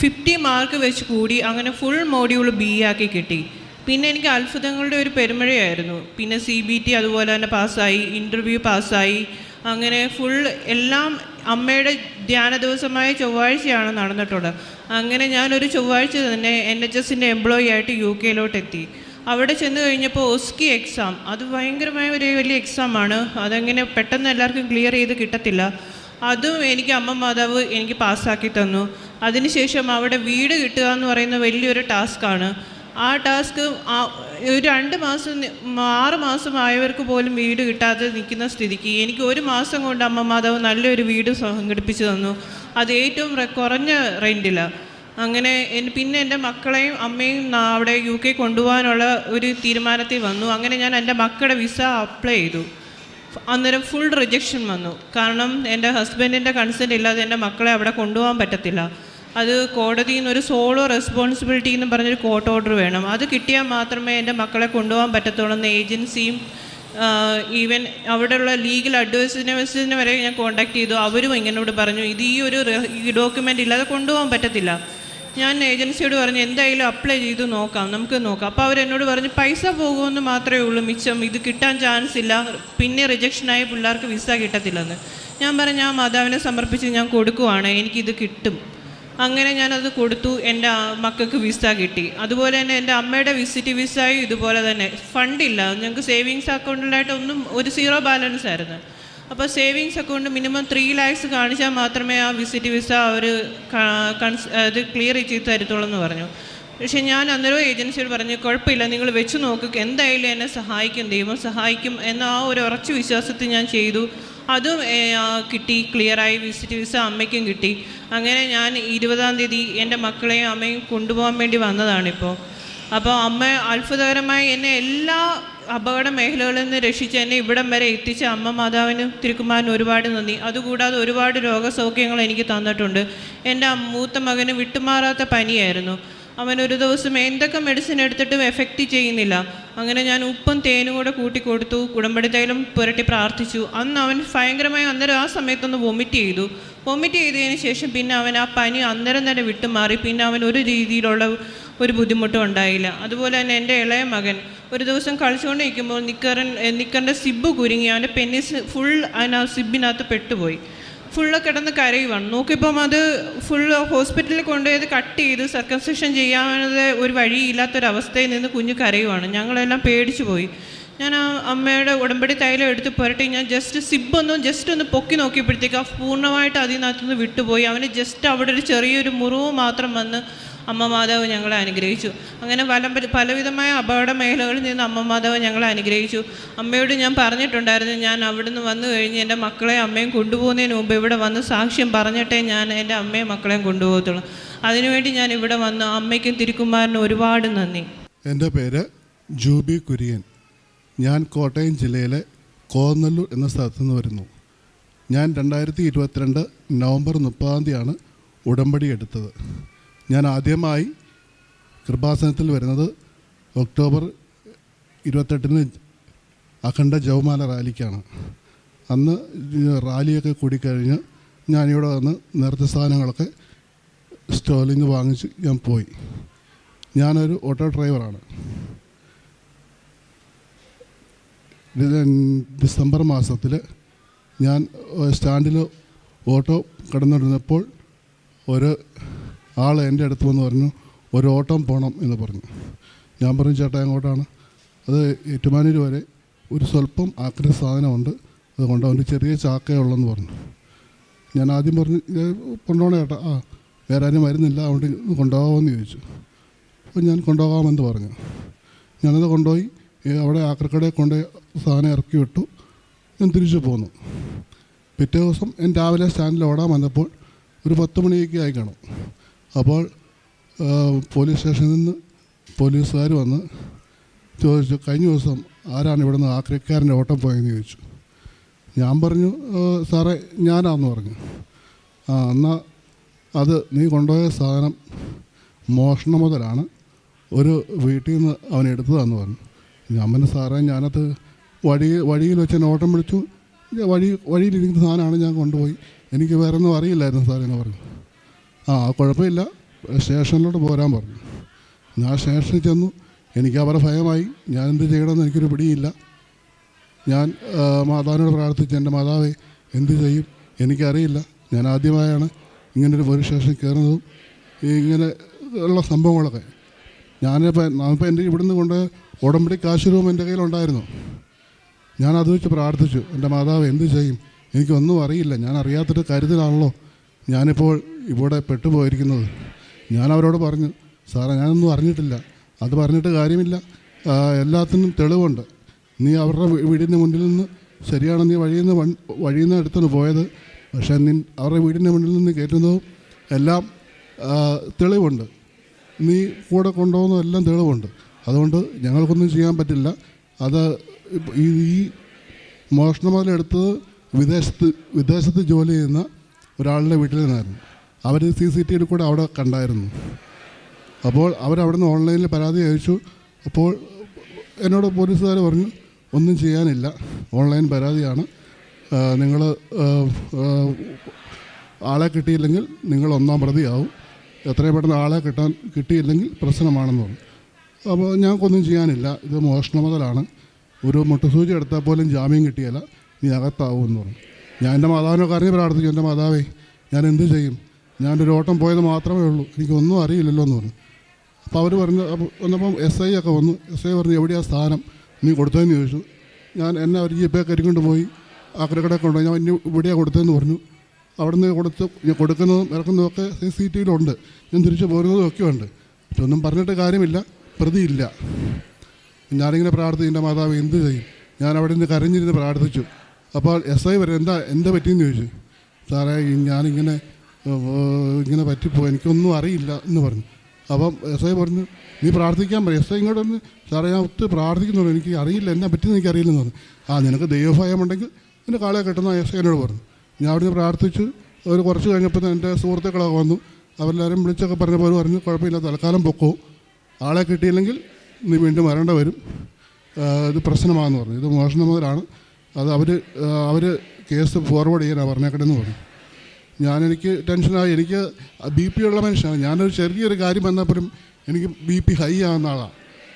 50 മാർക്ക് വെച്ച് കൂടി. അങ്ങനെ ഫുൾ മോഡ്യൂൾ B ആക്കി കിട്ടി. പിന്നെ എനിക്ക് അത്ഭുതങ്ങളുടെ ഒരു പെരുമഴയായിരുന്നു. പിന്നെ CBT അതുപോലെ തന്നെ പാസ്സായി, ഇൻ്റർവ്യൂ പാസ്സായി. അങ്ങനെ ഫുൾ എല്ലാം അമ്മയുടെ ധ്യാന ദിവസമായ ചൊവ്വാഴ്ചയാണ് നടന്നിട്ടുള്ളത്. അങ്ങനെ ഞാനൊരു ചൊവ്വാഴ്ച തന്നെ NHSൻ്റെ എംപ്ലോയി ആയിട്ട് UK എത്തി. അവിടെ ചെന്ന് കഴിഞ്ഞപ്പോൾ OSCE എക്സാം, അത് ഭയങ്കരമായ ഒരു വലിയ എക്സാമാണ്. അതങ്ങനെ പെട്ടെന്ന് എല്ലാവർക്കും ക്ലിയർ ചെയ്ത് കിട്ടത്തില്ല. അതും എനിക്ക് അമ്മ മാതാവ് എനിക്ക് പാസ്സാക്കി തന്നു. അതിനുശേഷം അവിടെ വീട് കിട്ടുക എന്ന് പറയുന്ന വലിയൊരു ടാസ്ക്കാണ്. ആ ടാസ്ക് ഒരു 2 മാസം 6 മാസം ആയവർക്ക് പോലും വീട് കിട്ടാതെ നിൽക്കുന്ന സ്ഥിതിക്ക് എനിക്ക് 1 മാസം കൊണ്ട് അമ്മ മാതാവ് നല്ലൊരു വീട് സംഘടിപ്പിച്ച് തന്നു. അത് ഏറ്റവും കുറഞ്ഞ റെൻറ്റിലാണ്. അങ്ങനെ പിന്നെ എൻ്റെ മക്കളെയും അമ്മയും അവിടെ UK കൊണ്ടുപോകാനുള്ള ഒരു തീരുമാനത്തിൽ വന്നു. അങ്ങനെ ഞാൻ എൻ്റെ മക്കളുടെ വിസ അപ്ലൈ ചെയ്തു. അന്നേരം ഫുൾ റിജക്ഷൻ വന്നു. കാരണം എൻ്റെ ഹസ്ബൻഡിൻ്റെ കൺസെൻറ്റ് ഇല്ലാതെ എൻ്റെ മക്കളെ അവിടെ കൊണ്ടുപോകാൻ പറ്റത്തില്ല. അത് കോടതിയിൽ നിന്ന് ഒരു സോളോ റെസ്പോൺസിബിലിറ്റി എന്ന് പറഞ്ഞൊരു കോർട്ട് ഓർഡർ വേണം. അത് കിട്ടിയാൽ മാത്രമേ എൻ്റെ മക്കളെ കൊണ്ടുപോകാൻ പറ്റത്തുള്ളൂ എന്ന് ഏജൻസിയും ഈവൻ അവിടെയുള്ള ലീഗൽ അഡ്വൈസിനെ വരെ ഞാൻ കോൺടാക്ട് ചെയ്തു. അവരും ഇങ്ങനോട് പറഞ്ഞു ഇത് ഈ ഡോക്യുമെൻ്റ് ഇല്ലാതെ കൊണ്ടുപോകാൻ പറ്റത്തില്ല. ഞാൻ ഏജൻസിയോട് പറഞ്ഞു എന്തായാലും അപ്ലൈ ചെയ്ത് നോക്കാം, നമുക്ക് നോക്കാം. അപ്പോൾ അവരെന്നോട് പറഞ്ഞു പൈസ പോകുമെന്ന് മാത്രമേ ഉള്ളൂ, മിച്ചം ഇത് കിട്ടാൻ ചാൻസ് ഇല്ല, പിന്നെ റിജക്ഷനായ പിള്ളേർക്ക് വിസ കിട്ടത്തില്ലെന്ന്. ഞാൻ പറഞ്ഞു ഞാൻ മാതാവിനെ സമർപ്പിച്ച് ഞാൻ കൊടുക്കുവാണ്, എനിക്കിത് കിട്ടും. അങ്ങനെ ഞാനത് കൊടുത്തു. എൻ്റെ മക്കൾക്ക് വിസ കിട്ടി. അതുപോലെ തന്നെ എൻ്റെ അമ്മയുടെ വിസിറ്റ് വിസയും ഇതുപോലെ തന്നെ ഫണ്ടില്ല, ഞങ്ങൾക്ക് സേവിങ്സ് അക്കൗണ്ടിലായിട്ട് ഒരു 0 ബാലൻസ് ആയിരുന്നു. അപ്പോൾ സേവിങ്സ് അക്കൗണ്ട് മിനിമം 3 lakhs കാണിച്ചാൽ മാത്രമേ ആ വിസിറ്റ് വിസ അവർ അത് ക്ലിയർ ചെയ്ത് തരത്തുള്ളൂ എന്ന് പറഞ്ഞു. പക്ഷേ ഞാൻ അന്നേരം ഏജൻസിയോട് പറഞ്ഞു കുഴപ്പമില്ല, നിങ്ങൾ വെച്ച് നോക്കുക, എന്തായാലും എന്നെ സഹായിക്കും, ദൈവം സഹായിക്കും എന്ന ആ ഒരു ഉറച്ച വിശ്വാസത്തിൽ ഞാൻ ചെയ്തു. അതും കിട്ടി, ക്ലിയറായി വിസിറ്റ് വിസ അമ്മയ്ക്കും കിട്ടി. അങ്ങനെ ഞാൻ 20-ാം തീയതി എൻ്റെ മക്കളെയും അമ്മയും കൊണ്ടുപോകാൻ വേണ്ടി വന്നതാണിപ്പോൾ. അപ്പോൾ അമ്മ അത്ഭുതകരമായി എന്നെ എല്ലാ അപകട മേഖലകളിൽ നിന്ന് രക്ഷിച്ച് എന്നെ ഇവിടം വരെ എത്തിച്ച അമ്മ മാതാവിനും തിരുക്കുമാരനും ഒരുപാട് നന്ദി. അതുകൂടാതെ ഒരുപാട് രോഗസൗഖ്യങ്ങൾ എനിക്ക് തന്നിട്ടുണ്ട്. എൻ്റെ മൂത്ത മകന് വിട്ടുമാറാത്ത പനിയായിരുന്നു. അവനൊരു ദിവസം എന്തൊക്കെ മെഡിസിൻ എടുത്തിട്ടും എഫക്റ്റ് ചെയ്യുന്നില്ല. അങ്ങനെ ഞാൻ ഉപ്പും തേനും കൂടെ കൂട്ടിക്കൊടുത്തു, കുടമ്പടി തൈലം പുരട്ടി പ്രാർത്ഥിച്ചു. അന്ന് അവൻ ഭയങ്കരമായി അന്നേരം ആ സമയത്തൊന്ന് വൊമിറ്റ് ചെയ്തു. വൊമിറ്റ് ചെയ്തതിന് ശേഷം പിന്നെ അവൻ ആ പനി അന്നേരം തന്നെ വിട്ടുമാറി. പിന്നെ അവൻ ഒരു രീതിയിലുള്ള ഒരു ബുദ്ധിമുട്ടും ഉണ്ടായില്ല. അതുപോലെ തന്നെ എൻ്റെ ഇളയ മകൻ ഒരു ദിവസം കളിച്ചുകൊണ്ട് നിൽക്കുമ്പോൾ നിക്കറിൻ്റെ സിബ് കുരുങ്ങി, അവൻ്റെ പെന്നിസ് ഫുൾ സിബിനകത്ത് പെട്ടുപോയി. ഫുള്ള് കിടന്ന് കരയുവാണ്. നോക്കിയപ്പം അത് ഫുള്ള് ഹോസ്പിറ്റലിൽ കൊണ്ടുപോയത് കട്ട് ചെയ്ത് സർക്കംസിഷൻ ചെയ്യാതെ ഒരു വഴിയില്ലാത്തൊരവസ്ഥയിൽ നിന്ന് കുഞ്ഞ് കരയുവാണ്. ഞങ്ങളെല്ലാം പേടിച്ചു പോയി. ഞാൻ ആ അമ്മയുടെ ഉടമ്പടി തൈലം എടുത്ത് പുരട്ടി ഞാൻ ജസ്റ്റ് ഒന്ന് പൊക്കി നോക്കിയപ്പോഴത്തേക്ക് ആ പൂർണ്ണമായിട്ട് അതിനകത്തുനിന്ന് വിട്ടുപോയി. അവന് ജസ്റ്റ് അവിടെ ഒരു ചെറിയൊരു മുറിവ് മാത്രം വന്ന് അമ്മ മാതാവ് ഞങ്ങളെ അനുഗ്രഹിച്ചു. അങ്ങനെ പലവിധമായ അപകട മേഖലകളിൽ നിന്ന് അമ്മ മാതാവ് ഞങ്ങളെ അനുഗ്രഹിച്ചു. അമ്മയോട് ഞാൻ പറഞ്ഞിട്ടുണ്ടായിരുന്നു ഞാൻ അവിടുന്ന് വന്നു കഴിഞ്ഞ് എൻ്റെ മക്കളെ അമ്മയും കൊണ്ടുപോകുന്നതിന് മുമ്പ് ഇവിടെ വന്ന് സാക്ഷ്യം പറഞ്ഞിട്ടേ ഞാൻ എൻ്റെ അമ്മയും മക്കളെയും കൊണ്ടുപോകത്തുള്ളൂ. അതിനുവേണ്ടി ഞാൻ ഇവിടെ വന്നു. അമ്മയ്ക്കും തിരുക്കുമാരനും ഒരുപാട് നന്ദി. എൻ്റെ പേര് ജൂബി കുര്യൻ. ഞാൻ കോട്ടയം ജില്ലയിലെ കോന്നല്ലൂർ എന്ന സ്ഥലത്തു നിന്ന് വരുന്നു. ഞാൻ 2022 നവംബർ 30 ഉടമ്പടി എടുത്തത്. ഞാൻ ആദ്യമായി കൃപാസനത്തിൽ വരുന്നത് ഒക്ടോബർ 28 അഖണ്ഡ ജവമാല റാലിക്കാണ്. അന്ന് റാലിയൊക്കെ കൂടിക്കഴിഞ്ഞ് ഞാനിവിടെ വന്ന് നേരത്തെ സാധനങ്ങളൊക്കെ സ്റ്റോറിൽ നിന്ന് വാങ്ങിച്ച് ഞാൻ പോയി. ഞാനൊരു ഓട്ടോ ഡ്രൈവറാണ്. ഡിസംബർ മാസത്തിൽ ഞാൻ സ്റ്റാൻഡിൽ ഓട്ടോ കിടന്നിരുന്നപ്പോൾ ഒരു ആൾ എൻ്റെ അടുത്ത് വന്ന് പറഞ്ഞു ഒരു ഓട്ടം പോകണം എന്ന് പറഞ്ഞു. ഞാൻ പറഞ്ഞു ചേട്ടാ എങ്ങോട്ടാണ്? അത് ഏറ്റുമാനൂർ വരെ ഒരു സ്വല്പം ആക്രി സാധനമുണ്ട്, അതുകൊണ്ട് അവൻ്റെ ചെറിയ ചാക്കയുള്ളെന്ന് പറഞ്ഞു. ഞാൻ ആദ്യം പറഞ്ഞു കൊണ്ടുപോകണ ചേട്ടാ. വേറെ ആരും വരുന്നില്ല, അതുകൊണ്ട് കൊണ്ടുപോകാമെന്ന് ചോദിച്ചു. അപ്പോൾ ഞാൻ കൊണ്ടുപോകാമെന്ന് പറഞ്ഞു. ഞാനത് കൊണ്ടുപോയി അവിടെ ആക്രിക്കടയിൽ കൊണ്ട് സാധനം ഇറക്കി വിട്ടു. ഞാൻ തിരിച്ചു പോന്നു. പിറ്റേ ദിവസം ഞാൻ രാവിലെ സ്റ്റാൻഡിൽ ഓടാൻ വന്നപ്പോൾ ഒരു 10 മണിയൊക്കെ ആയി കാണും. അപ്പോൾ പോലീസ് സ്റ്റേഷനിൽ നിന്ന് പോലീസുകാർ വന്ന് ചോദിച്ചു കഴിഞ്ഞ ദിവസം ആരാണ് ഇവിടെ നിന്ന് ആക്രിക്കാരൻ്റെ ഓട്ടം പോയെന്ന് ചോദിച്ചു. ഞാൻ പറഞ്ഞു സാറേ ഞാനാന്ന് പറഞ്ഞു. എന്നാൽ അത് നീ കൊണ്ടുപോയ സാധനം മോഷണ മുതലാണ്, ഒരു വീട്ടിൽ നിന്ന് അവൻ എടുത്തതാന്ന് പറഞ്ഞു. ഞാൻ പറഞ്ഞു സാറേ ഞാനത് വഴിയിൽ വെച്ച് എന്നെ ഓട്ടം വിളിച്ചു, വഴിയിലിരിക്കുന്ന സാധനമാണ് ഞാൻ കൊണ്ടുപോയി, എനിക്ക് വേറെ ഒന്നും അറിയില്ലായിരുന്നു സാറേ എന്ന് പറഞ്ഞു. കുഴപ്പമില്ല, സ്റ്റേഷനിലോട്ട് പോരാൻ പറഞ്ഞു. ഞാൻ സ്റ്റേഷനിൽ ചെന്നു. എനിക്ക് അവരെ ഭയമായി. ഞാൻ എന്ത് ചെയ്യണമെന്ന് എനിക്കൊരു പിടിയില്ല. ഞാൻ മാതാവിനോട് പ്രാർത്ഥിച്ചു, എൻ്റെ മാതാവേ എന്ത് ചെയ്യും എനിക്കറിയില്ല. ഞാൻ ആദ്യമായാണ് ഇങ്ങനൊരു പോലീസ് സ്റ്റേഷനിൽ കയറുന്നതും ഇങ്ങനെ ഉള്ള സംഭവങ്ങളൊക്കെ. ഞാനിപ്പോൾ എൻ്റെ ഇവിടുന്ന് കൊണ്ട് ഉടമ്പടി കാശ് രൂപ എൻ്റെ കയ്യിലുണ്ടായിരുന്നു. ഞാനത് വെച്ച് പ്രാർത്ഥിച്ചു, എൻ്റെ മാതാവ് എന്ത് ചെയ്യും, എനിക്കൊന്നും അറിയില്ല, ഞാൻ അറിയാത്തൊരു കരുതലാണല്ലോ ഞാനിപ്പോൾ ഇവിടെ പെട്ടുപോയിരിക്കുന്നത്. ഞാൻ അവരോട് പറഞ്ഞു സാറേ ഞാനൊന്നും അറിഞ്ഞിട്ടില്ല. അത് പറഞ്ഞിട്ട് കാര്യമില്ല, എല്ലാത്തിനും തെളിവുണ്ട്. നീ അവരുടെ വീടിൻ്റെ മുന്നിൽ നിന്ന് ശരിയാണ്, നീ വഴിയിൽ നിന്ന് എടുത്താണ് പോയത്, പക്ഷേ അവരുടെ വീടിൻ്റെ മുന്നിൽ നിന്ന് കയറ്റുന്നതും എല്ലാം തെളിവുണ്ട്. നീ കൂടെ കൊണ്ടുപോകുന്നതെല്ലാം തെളിവുണ്ട്. അതുകൊണ്ട് ഞങ്ങൾക്കൊന്നും ചെയ്യാൻ പറ്റില്ല. അത് ഈ മോഷണ മുതലെടുത്തത് വിദേശത്ത് ജോലി ചെയ്യുന്ന ഒരാളുടെ വീട്ടിൽ നിന്നായിരുന്നു. അവർ CCTV കൂടെ അവിടെ കണ്ടായിരുന്നു. അപ്പോൾ അവരവിടുന്ന് ഓൺലൈനിൽ പരാതി അയച്ചു. അപ്പോൾ എന്നോട് പോലീസുകാർ പറഞ്ഞു, ഒന്നും ചെയ്യാനില്ല, ഓൺലൈൻ പരാതിയാണ്, നിങ്ങൾ ആളെ കിട്ടിയില്ലെങ്കിൽ നിങ്ങൾ 1-ാം പ്രതിയാവും, എത്രയും പെട്ടെന്ന് ആളെ കിട്ടിയില്ലെങ്കിൽ പ്രശ്നമാണെന്ന് പറഞ്ഞു. അപ്പോൾ ഞങ്ങൾക്കൊന്നും ചെയ്യാനില്ല, ഇത് മോഷണ മുതലാണ്, ഒരു മുട്ടുസൂചി എടുത്താൽ പോലും ജാമ്യം കിട്ടിയല്ല, നീ അകത്താവുമെന്ന് പറഞ്ഞു. ഞാൻ എൻ്റെ മാതാവിനെ കരഞ്ഞ് പ്രാർത്ഥിച്ചു, എൻ്റെ മാതാവേ ഞാൻ എന്ത് ചെയ്യും, ഞാനൊരു ഓട്ടം പോയത് മാത്രമേ ഉള്ളൂ, എനിക്കൊന്നും അറിയില്ലല്ലോ എന്ന് പറഞ്ഞു. അപ്പോൾ അവർ പറഞ്ഞു, വന്നപ്പം SI ഒക്കെ വന്നു. SI പറഞ്ഞു, എവിടെയാണ് സ്ഥാനം, നീ കൊടുത്തതെന്ന് ചോദിച്ചു. എന്നെ അവർ ജീപ്പേ കരിക്കൊണ്ട് പോയി ആക്രക്കട കൊണ്ടുപോയി. ഞാൻ ഇനി ഇവിടെയാണ് കൊടുത്തതെന്ന് പറഞ്ഞു. അവിടെ നിന്ന് ഞാൻ കൊടുക്കുന്നതും ഇറക്കുന്നതും ഒക്കെ CCTVയിലുണ്ട്, ഞാൻ തിരിച്ച് പോരുന്നതും ഒക്കെ ഉണ്ട്. പക്ഷെ ഒന്നും പറഞ്ഞിട്ട് കാര്യമില്ല, പ്രതിയില്ല. ഞാനിങ്ങനെ പ്രാർത്ഥിച്ചു, എൻ്റെ മാതാവ് എന്ത് ചെയ്യും, ഞാൻ അവിടെ നിന്ന് കരഞ്ഞിരുന്ന് പ്രാർത്ഥിച്ചു. അപ്പോൾ SI വരെ എന്താ പറ്റിയെന്ന് ചോദിച്ചു. സാറേ ഇങ്ങനെ പറ്റിപ്പോയി, എനിക്കൊന്നും അറിയില്ല എന്ന് പറഞ്ഞു. അപ്പം SI പറഞ്ഞു, നീ പ്രാർത്ഥിക്കാൻ പറയും. SI ഇങ്ങോട്ട് വന്ന്, സാറേ ഞാൻ ഒത്തിരി പ്രാർത്ഥിക്കുന്നുള്ളൂ, എനിക്ക് അറിയില്ല, എന്നെ പറ്റി എനിക്ക് അറിയില്ലെന്ന് പറഞ്ഞു. നിനക്ക് ദൈവഭയമുണ്ടെങ്കിൽ നിൻ്റെ കാളെ കെട്ടുന്ന SI എന്നോട് പറഞ്ഞു. ഞാൻ അവിടുന്ന് പ്രാർത്ഥിച്ചു. ഒരു കുറച്ച് കഴിഞ്ഞപ്പോൾ എൻ്റെ സുഹൃത്തുക്കളൊക്കെ വന്നു, അവരെല്ലാവരും വിളിച്ചൊക്കെ പറഞ്ഞപ്പോൾ പറഞ്ഞു, കുഴപ്പമില്ല, തൽക്കാലം പൊക്കോ, ആളെ കിട്ടിയില്ലെങ്കിൽ നീ വീണ്ടും വരേണ്ട വരും, ഇത് പ്രശ്നമാണെന്ന് പറഞ്ഞു. ഇത് മോഷണ മുതലാണ്, അത് അവർ കേസ് ഫോർവേഡ് ചെയ്യാനാണ് പറഞ്ഞേക്കണമെന്ന് പറഞ്ഞു. എനിക്ക് ടെൻഷനായി. എനിക്ക് BP ഉള്ള മനുഷ്യനാണ്. ഞാനൊരു ചെറിയൊരു കാര്യം വന്നപ്പോഴും എനിക്ക് BP ഹൈ ആകുന്ന ആളാണ്.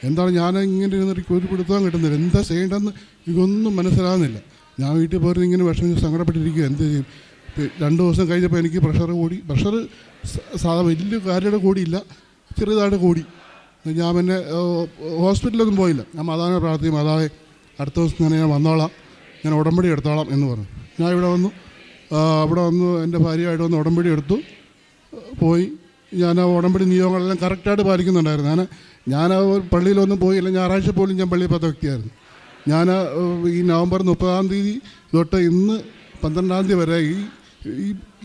എന്താണ് ഞാൻ ഇങ്ങനെ ഇരുന്നിട്ട് ഒരു പിടുത്തവും കിട്ടുന്നില്ല, എന്താ ചെയ്യേണ്ടതെന്ന് എനിക്കൊന്നും മനസ്സിലാകുന്നില്ല. ഞാൻ വീട്ടിൽ പോയിട്ട് ഇങ്ങനെ വിഷമിച്ച് സങ്കടപ്പെട്ടിരിക്കുക, എന്ത് ചെയ്യും. 2 ദിവസം കഴിഞ്ഞപ്പോൾ എനിക്ക് പ്രഷർ കൂടി. പ്രഷർ സാധാരണ വലിയ കാര്യയുടെ കൂടിയില്ല, ചെറുതായിട്ട് കൂടി. ഞാൻ പിന്നെ ഹോസ്പിറ്റലൊന്നും പോയില്ല. ഞാൻ മാതാവിനെ പ്രാർത്ഥിക്കും, മാതാവേ അടുത്ത ദിവസം ഞാൻ വന്നോളാം, ഞാൻ ഉടമ്പടി എടുത്തോളാം എന്ന് പറഞ്ഞു. ഞാൻ ഇവിടെ വന്നു എൻ്റെ ഭാര്യയായിട്ട് വന്ന് ഉടമ്പടി എടുത്തു പോയി. ഞാൻ ആ ഉടമ്പടി നിയമങ്ങളെല്ലാം കറക്റ്റായിട്ട് പാലിക്കുന്നുണ്ടായിരുന്നു. ഞാൻ പള്ളിയിലൊന്നും പോയില്ല, ഞായറാഴ്ച പോലും ഞാൻ പള്ളിയിൽ പോകാത്ത വ്യക്തിയായിരുന്നു. ഞാൻ ഈ നവംബർ 30-ാം തീയതി തൊട്ട് ഇന്ന് 12-ാം തീയതി വരെ,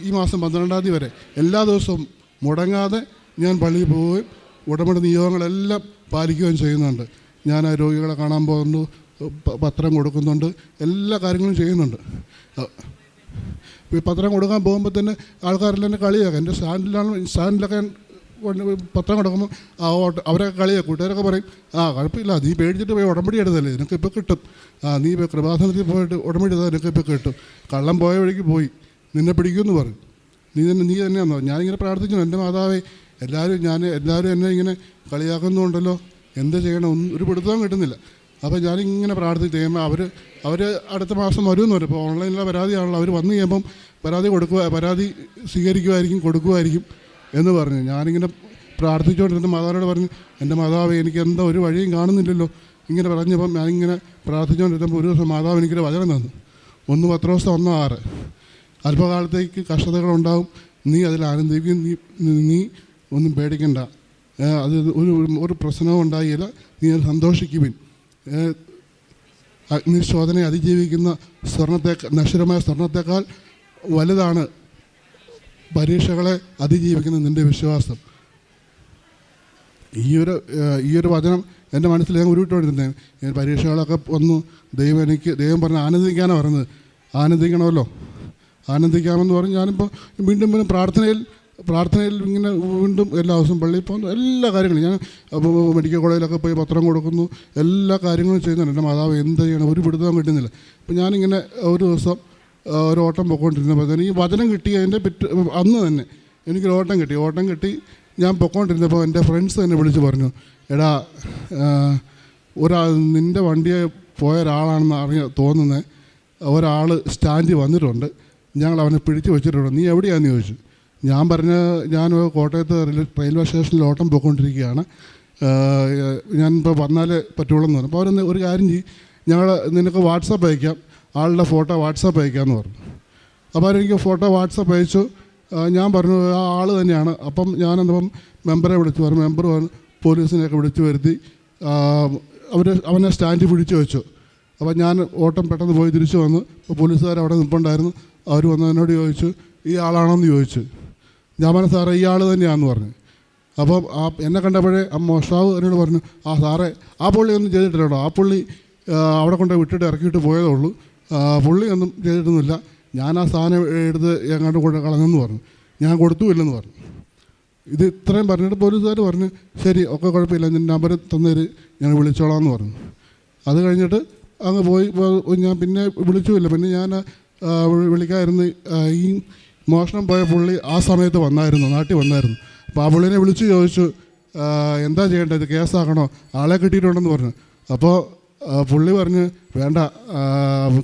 ഈ മാസം 12-ാം തീയതി വരെ എല്ലാ ദിവസവും മുടങ്ങാതെ ഞാൻ പള്ളിയിൽ പോവുകയും ഉടമ്പടി നിയമങ്ങളെല്ലാം പാലിക്കുകയും ചെയ്യുന്നുണ്ട്. ഞാൻ ആ രോഗികളെ കാണാൻ പോകുന്നു, പത്രം കൊടുക്കുന്നുണ്ട്, എല്ലാ കാര്യങ്ങളും ചെയ്യുന്നുണ്ട്. ഈ പത്രം കൊടുക്കാൻ പോകുമ്പോൾ തന്നെ ആൾക്കാരെല്ലാം എന്നെ കളിയാക്കാം. എൻ്റെ സ്റ്റാൻഡിലൊക്കെ പത്രം കൊടുക്കുമ്പോൾ അവരൊക്കെ കളിയാക്കും. കൂട്ടുകാരൊക്കെ പറയും, കുഴപ്പമില്ല, നീ പേടിച്ചിട്ട് പോയി ഉടമ്പടി എടുത്തല്ലേ, നിനക്കിപ്പോൾ കിട്ടും, നീ ഇപ്പോൾ കൃപാസനത്തിൽ പോയിട്ട് ഉടമ്പടി എടുത്താൽ നിനക്കിപ്പോൾ കിട്ടും, കള്ളം പോയ വഴിക്ക് പോയി നിന്നെ പിടിക്കുമെന്ന് പറയും. നീ തന്നെയാണെന്നോ. ഞാനിങ്ങനെ പ്രാർത്ഥിച്ചു, എൻ്റെ മാതാവേ എല്ലാവരും എന്നെ ഇങ്ങനെ കളിയാക്കുന്നുണ്ടല്ലോ, എന്ത് ചെയ്യണം, ഒരു പിടുത്തവും കിട്ടുന്നില്ല. അപ്പോൾ ഞാനിങ്ങനെ പ്രാർത്ഥിച്ച് കഴിയുമ്പോൾ അവർ അടുത്ത മാസം വരുമെന്ന് പറയും. ഇപ്പോൾ ഓൺലൈനിലെ പരാതിയാണല്ലോ, അവർ വന്നു കഴിയുമ്പം പരാതി സ്വീകരിക്കുമായിരിക്കും, കൊടുക്കുമായിരിക്കും എന്ന് പറഞ്ഞു. ഞാനിങ്ങനെ പ്രാർത്ഥിച്ചുകൊണ്ടിരുന്ന മാതാവിനോട് പറഞ്ഞു, എൻ്റെ മാതാവ് എനിക്ക് എന്താ ഒരു വഴിയും കാണുന്നില്ലല്ലോ. ഇങ്ങനെ പറഞ്ഞപ്പം ഞാനിങ്ങനെ പ്രാർത്ഥിച്ചുകൊണ്ടിരുന്നപ്പോൾ ഒരു ദിവസം മാതാവ് എനിക്കൊരു വചനം തന്നു. 1 പത്രോസ് 1:6, അല്പകാലത്തേക്ക് കഷ്ടതകളുണ്ടാവും, നീ അതിൽ ആനന്ദിക്കും, നീ ഒന്നും പേടിക്കണ്ട, അത് ഒരു പ്രശ്നവും ഉണ്ടായില്ല, നീ അത് സന്തോഷിക്കുവിൻ. അഗ്നിശോധനയെ അതിജീവിക്കുന്ന നശ്വരമായ സ്വർണത്തേക്കാൾ വലുതാണ് പരീക്ഷകളെ അതിജീവിക്കുന്ന നിൻ്റെ വിശ്വാസം. ഈ ഒരു വചനം എൻ്റെ മനസ്സിൽ ഞാൻ ഉരുവിട്ടുകൊണ്ടിരുന്നേ. പരീക്ഷകളൊക്കെ വന്നു, ദൈവം പറഞ്ഞ് ആനന്ദിക്കാനാണ് പറയുന്നത്. ആനന്ദിക്കണമല്ലോ, ആനന്ദിക്കാമെന്ന് പറഞ്ഞ് ഞാനിപ്പോൾ വീണ്ടും പ്രാർത്ഥനയിൽ ഇങ്ങനെ വീണ്ടും എല്ലാ ദിവസവും പള്ളിയിൽ പോകുന്നു, എല്ലാ കാര്യങ്ങളും ഞാൻ മെഡിക്കൽ കോളേജിലൊക്കെ പോയി പത്രം കൊടുക്കുന്നു, എല്ലാ കാര്യങ്ങളും ചെയ്യുന്നുണ്ട്. എൻ്റെ മാതാവ് എന്ത് ചെയ്യണം, ഒരു പിടുത്തവും കിട്ടുന്നില്ല. അപ്പോൾ ഞാനിങ്ങനെ ഒരു ദിവസം ഒരു ഓട്ടം പൊയ്ക്കൊണ്ടിരുന്നപ്പോൾ ഈ വചനം കിട്ടി. അന്ന് തന്നെ എനിക്കൊരു ഓട്ടം കിട്ടി. ഞാൻ പൊയ്ക്കൊണ്ടിരുന്നപ്പോൾ എൻ്റെ ഫ്രണ്ട്സ് തന്നെ വിളിച്ച് പറഞ്ഞു, എടാ നിൻ്റെ വണ്ടിയെ പോയ ഒരാളാണെന്ന് തോന്നുന്നത് ഒരാൾ സ്റ്റാൻഡിൽ വന്നിട്ടുണ്ട്, ഞങ്ങൾ അവനെ പിടിച്ചു വെച്ചിട്ടുണ്ട്, നീ എവിടെയാണെന്ന് ചോദിച്ചു. ഞാൻ കോട്ടയത്ത് റെയിൽവേ സ്റ്റേഷനിൽ ഓട്ടം പോയിക്കൊണ്ടിരിക്കുകയാണ്, ഞാനിപ്പോൾ വന്നാലേ പറ്റുള്ളൂ എന്ന് പറഞ്ഞു. അപ്പോൾ അവരൊന്ന് ഒരു കാര്യം നിനക്ക് വാട്സാപ്പ് അയക്കാം, ആളുടെ ഫോട്ടോ വാട്സാപ്പ് അയക്കാമെന്ന് പറഞ്ഞു. അപ്പോൾ അവരെനിക്ക് ഫോട്ടോ വാട്സാപ്പ് അയച്ചു. ഞാൻ പറഞ്ഞു ആ ആൾ തന്നെയാണ്. അപ്പം ഞാനെന്തപ്പം മെമ്പറെ വിളിച്ചു പറഞ്ഞു. മെമ്പർ പോലീസിനെയൊക്കെ വിളിച്ചു വരുത്തി അവനെ സ്റ്റാൻഡിൽ പിടിച്ചു വെച്ചു. അപ്പോൾ ഞാൻ ഓട്ടം പെട്ടെന്ന് പോയി തിരിച്ചു വന്നു. അപ്പോൾ പോലീസുകാർ അവിടെ നിൽപ്പുണ്ടായിരുന്നു. അവർ വന്ന് എന്നോട് ചോദിച്ചു, ഈ ആളാണോന്ന് ചോദിച്ചു. ഞാൻ പറഞ്ഞു, സാറേ ഈ ആൾ തന്നെയാണെന്ന് പറഞ്ഞു. അപ്പം എന്നെ കണ്ടപ്പോഴേ മോഷ്ടാവ് എന്നോട് പറഞ്ഞു, സാറേ ആ പുള്ളി ഒന്നും ചെയ്തിട്ടില്ലല്ലോ, ആ പുള്ളി അവിടെ കൊണ്ട് വിട്ടിട്ട് ഇറക്കിയിട്ട് പോയതേ ഉള്ളൂ, പുള്ളി ഒന്നും ചെയ്തിട്ടൊന്നുമില്ല, ഞാൻ ആ സാധനം എടുത്ത് എങ്ങോട്ട് കൊണ്ട് കളഞ്ഞെന്ന് പറഞ്ഞു. ഞാൻ കൊടുത്തുമില്ലെന്ന് പറഞ്ഞു. ഇത് ഇത്രയും പറഞ്ഞിട്ട് പോലീസുകാർ പറഞ്ഞു ശരി ഒക്കെ കുഴപ്പമില്ല, ഞാൻ നമ്പർ തന്നേര്, ഞാൻ വിളിച്ചോളാം എന്ന് പറഞ്ഞു. അത് കഴിഞ്ഞിട്ട് അങ്ങ് പോയി. ഞാൻ പിന്നെ വിളിച്ചുമില്ല. പിന്നെ ഞാൻ വിളിക്കാതിരുന്ന് ഈ മോഷണം പോയ പുള്ളി ആ സമയത്ത് വന്നായിരുന്നു, നാട്ടിൽ വന്നായിരുന്നു. അപ്പോൾ ആ പുള്ളിനെ വിളിച്ച് ചോദിച്ചു എന്താ ചെയ്യേണ്ടത്, കേസാക്കണോ, ആളെ കിട്ടിയിട്ടുണ്ടെന്ന് പറഞ്ഞു. അപ്പോൾ പുള്ളി പറഞ്ഞ് വേണ്ട,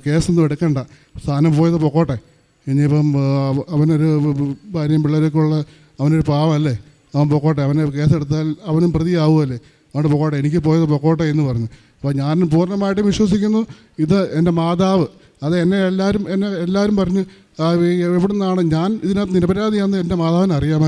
കേസൊന്നും എടുക്കണ്ട, സാധനം പോയത് പൊക്കോട്ടെ, ഇനിയിപ്പം അവനൊരു ഭാര്യയും പിള്ളേരൊക്കെ ഉള്ള അവനൊരു പാവമല്ലേ, അവൻ പൊക്കോട്ടെ, അവനെ കേസെടുത്താൽ അവനും പ്രതിയാവുമല്ലേ, അവിടെ പൊക്കോട്ടെ, എനിക്ക് പോയത് പൊക്കോട്ടെ എന്ന് പറഞ്ഞു. അപ്പോൾ ഞാൻ പൂർണ്ണമായിട്ടും വിശ്വസിക്കുന്നു ഇത് എൻ്റെ മാതാവ്, അത് എന്നെ എല്ലാവരും പറഞ്ഞ് എവിടെ നിന്നാണ്, ഞാൻ ഇതിനകത്ത് നിരപരാധിയാണെന്ന് എൻ്റെ മാതാവിന് അറിയാമായിരുന്നു.